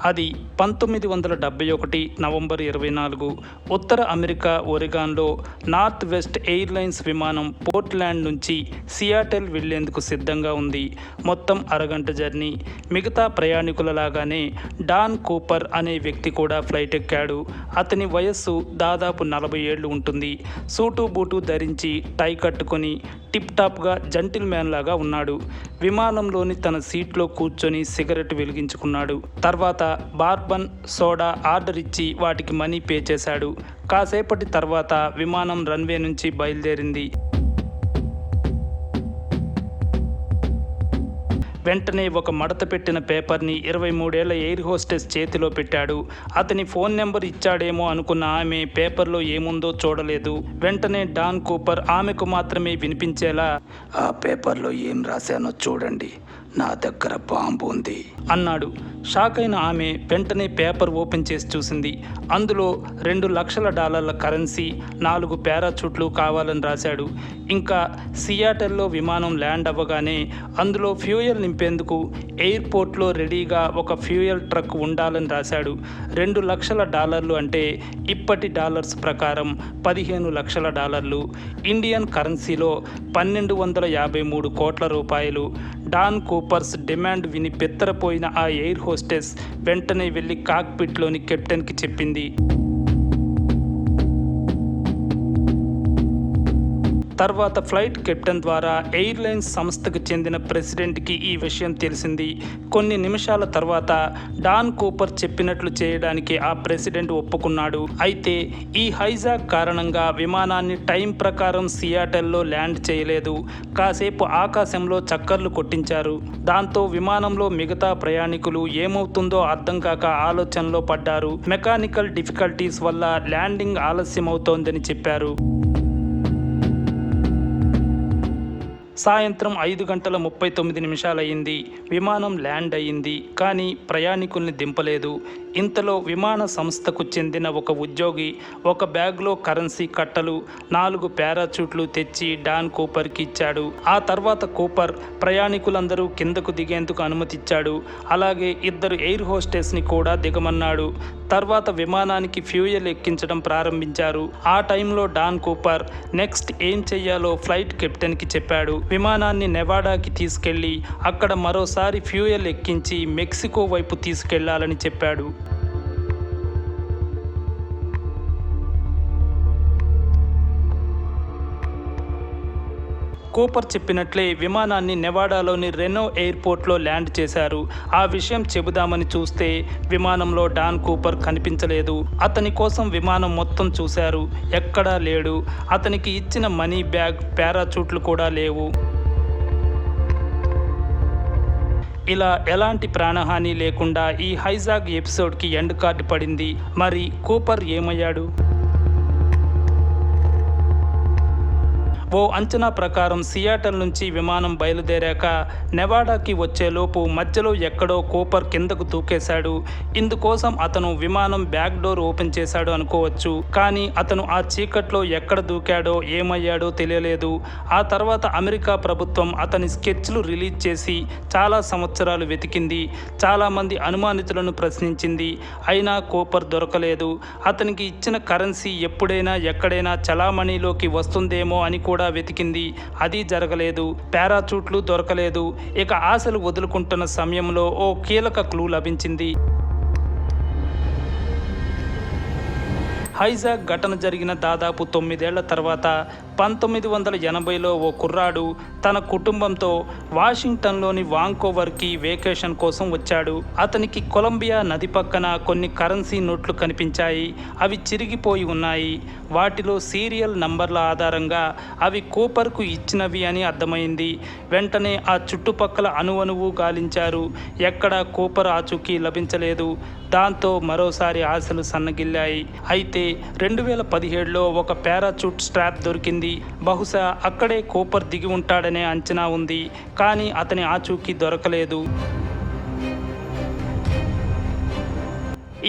అది 1971 నవంబర్ 24 ఉత్తర America ఒరిగాన్లో north west airlines విమానం Portland నుంచి సియాటెల్ వెళ్లేందుకు సిద్ధంగా ఉంది. మొత్తం అరగంట జర్నీ. మిగతా ప్రయాణికులలాగానే డాన్ కూపర్ అనే వ్యక్తి కూడా ఫ్లైట్ ఎక్కాడు. అతని వయస్సు దాదాపు 40 ఏళ్ళు ఉంటుంది. సూటు బూటు ధరించి టై కట్టుకొని టిప్ టాప్గా జెంటిల్మ్యాన్ లాగా ఉన్నాడు. విమానంలోని తన సీట్లో కూర్చొని సిగరెట్ వెలిగించుకున్నాడు. తర్వాత బార్బన్ సోడా ఆర్డర్ ఇచ్చి వాటికి మనీ పే చేశాడు. కాసేపటి తర్వాత విమానం రన్వే నుంచి బయలుదేరింది. వెంటనే ఒక మడత పెట్టిన పేపర్ని 23 ఏళ్ల ఎయిర్ హోస్టెస్ చేతిలో పెట్టాడు. అతని ఫోన్ నెంబర్ ఇచ్చాడేమో అనుకున్న ఆమె పేపర్లో ఏముందో చూడలేదు. వెంటనే డాన్ కూపర్ ఆమెకు మాత్రమే వినిపించేలా, "ఆ పేపర్లో ఏం రాశానో చూడండి, నా దగ్గర బాంబు ఉంది" అన్నాడు. షాక్ అయిన ఆమె వెంటనే పేపర్ ఓపెన్ చేసి చూసింది. అందులో $2 లక్షల కరెన్సీ, 4 పారాచూట్లు కావాలని రాశాడు. ఇంకా సియాటెల్లో విమానం ల్యాండ్ అవ్వగానే అందులో ఫ్యూయల్ నింపేందుకు ఎయిర్పోర్ట్లో రెడీగా ఒక ఫ్యూయల్ ట్రక్ ఉండాలని రాశాడు. $2 లక్షల అంటే ఇప్పటి డాలర్స్ ప్రకారం $15 లక్షల, ఇండియన్ కరెన్సీలో 1253 కోట్ల రూపాయలు. డాన్ కూపర్స్ డిమాండ్ విని బెత్తరపోయిన ఆ ఎయిర్ హోస్టెస్ వెంటనే వెళ్ళి కాక్పిట్లోని కెప్టెన్కి చెప్పింది. తర్వాత ఫ్లైట్ కెప్టెన్ ద్వారా ఎయిర్లైన్స్ సంస్థకు చెందిన ప్రెసిడెంట్కి ఈ విషయం తెలిసింది. కొన్ని నిమిషాల తర్వాత డాన్ కూపర్ చెప్పినట్లు చేయడానికి ఆ ప్రెసిడెంట్ ఒప్పుకున్నాడు. అయితే ఈ హైజాక్ కారణంగా విమానాన్ని టైం ప్రకారం సియాటెల్లో ల్యాండ్ చేయలేదు. కాసేపు ఆకాశంలో చక్కర్లు కొట్టించారు. దాంతో విమానంలో మిగతా ప్రయాణికులు ఏమవుతుందో అర్థం కాక ఆలోచనలో పడ్డారు. మెకానికల్ డిఫికల్టీస్ వల్ల ల్యాండింగ్ ఆలస్యమవుతోందని చెప్పారు. సాయంత్రం 5:39 అయింది. విమానం ల్యాండ్ అయింది. కానీ ప్రయాణికుల్ని దింపలేదు. ఇంతలో విమాన సంస్థకు చెందిన ఒక ఉద్యోగి ఒక బ్యాగ్లో కరెన్సీ కట్టలు, 4 పారాచూట్లు తెచ్చి డాన్ కూపర్కి ఇచ్చాడు. ఆ తర్వాత కూపర్ ప్రయాణికులందరూ కిందకు దిగేందుకు అనుమతిచ్చాడు. అలాగే 2 ఎయిర్ హోస్టెస్ని కూడా దిగమన్నాడు. తర్వాత విమానానికి ఫ్యూయల్ ఎక్కించడం ప్రారంభించారు. ఆ టైంలో డాన్ కూపర్ నెక్స్ట్ ఏం చెయ్యాలో ఫ్లైట్ కెప్టెన్కి చెప్పాడు. విమానాన్ని నెవాడాకి తీసుకెళ్లి అక్కడ మరోసారి ఫ్యూయల్ ఎక్కించి మెక్సికో వైపు తీసుకెళ్లాలని చెప్పాడు. కూపర్ చెప్పినట్లే విమానాన్ని నెవాడాలోని రెనో ఎయిర్పోర్ట్లో ల్యాండ్ చేశారు. ఆ విషయం చెబుదామని చూస్తే విమానంలో డాన్ కూపర్ కనిపించలేదు. అతని కోసం విమానం మొత్తం చూశారు. ఎక్కడా లేడు. అతనికి ఇచ్చిన మనీ బ్యాగ్, పారాచూట్లు కూడా లేవు. ఇలా ఎలాంటి ప్రాణహాని లేకుండా ఈ హైజాగ్ ఎపిసోడ్కి ఎండ్ కార్డు పడింది. మరి కూపర్ ఏమయ్యాడు? ఓ అంచనా ప్రకారం సియాటల్ నుంచి విమానం బయలుదేరాక నెవాడాకి వచ్చేలోపు మధ్యలో ఎక్కడో కూపర్ కిందకు దూకేశాడు. ఇందుకోసం అతను విమానం బ్యాక్ డోర్ ఓపెన్ చేశాడు అనుకోవచ్చు. కానీ అతను ఆ చీకట్లో ఎక్కడ దూకాడో ఏమయ్యాడో తెలియలేదు. ఆ తర్వాత అమెరికా ప్రభుత్వం అతని స్కెచ్లు రిలీజ్ చేసి చాలా సంవత్సరాలు వెతికింది. చాలామంది అనుమానితులను ప్రశ్నించింది. అయినా కూపర్ దొరకలేదు. అతనికి ఇచ్చిన కరెన్సీ ఎప్పుడైనా ఎక్కడైనా చలామణిలోకి వస్తుందేమో అని కూడా వెతికింది. అది జరగలేదు. పారాచూట్లు దొరకలేదు. ఇక ఆశలు వదులుకుంటున్న సమయంలో ఓ కీలక క్లూ లభించింది. హైజాక్ ఘటన జరిగిన దాదాపు 9 ఏళ్ల తర్వాత 1980లో ఓ కుర్రాడు తన కుటుంబంతో వాషింగ్టన్లోని వాంకోవర్కి వేకేషన్ కోసం వచ్చాడు. అతనికి కొలంబియా నది పక్కన కొన్ని కరెన్సీ నోట్లు కనిపించాయి. అవి చిరిగిపోయి ఉన్నాయి. వాటిలో సీరియల్ నంబర్ల ఆధారంగా అవి కూపర్కు ఇచ్చినవి అని అర్థమైంది. వెంటనే ఆ చుట్టుపక్కల అణువణువు గాలించారు. ఎక్కడా కూపర్ ఆచూకీ లభించలేదు. దాంతో మరోసారి ఆశలు సన్నగిల్లాయి. అయితే 2017లో ఒక పారాచూట్ స్ట్రాప్ దొరికింది. బహుశా అక్కడే కూపర్ దిగి ఉంటాడనే అంచనా ఉంది. కానీ అతని ఆచూకీ దొరకలేదు.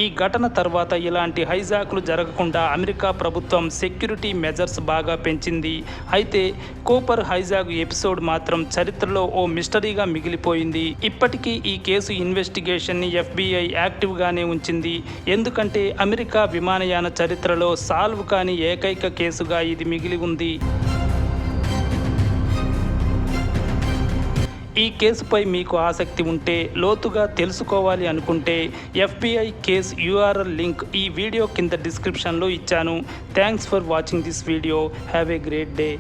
ఈ ఘటన తర్వాత ఇలాంటి హైజాక్లు జరగకుండా అమెరికా ప్రభుత్వం సెక్యూరిటీ మెజర్స్ బాగా పెంచింది. అయితే కూపర్ హైజాక్ ఎపిసోడ్ మాత్రం చరిత్రలో ఓ మిస్టరీగా మిగిలిపోయింది. ఇప్పటికీ ఈ కేసు ఇన్వెస్టిగేషన్ని FBI యాక్టివ్గానే ఉంచింది. ఎందుకంటే అమెరికా విమానయాన చరిత్రలో సాల్వ్ కాని ఏకైక కేసుగా ఇది మిగిలి ఉంది. ఈ కేసుపై మీకు ఆసక్తి ఉంటే, లోతుగా తెలుసుకోవాలి అనుకుంటే FBI కేస్ URL లింక్ ఈ వీడియో కింద డిస్క్రిప్షన్లో ఇచ్చాను. Thanks for watching this video. Have a great day.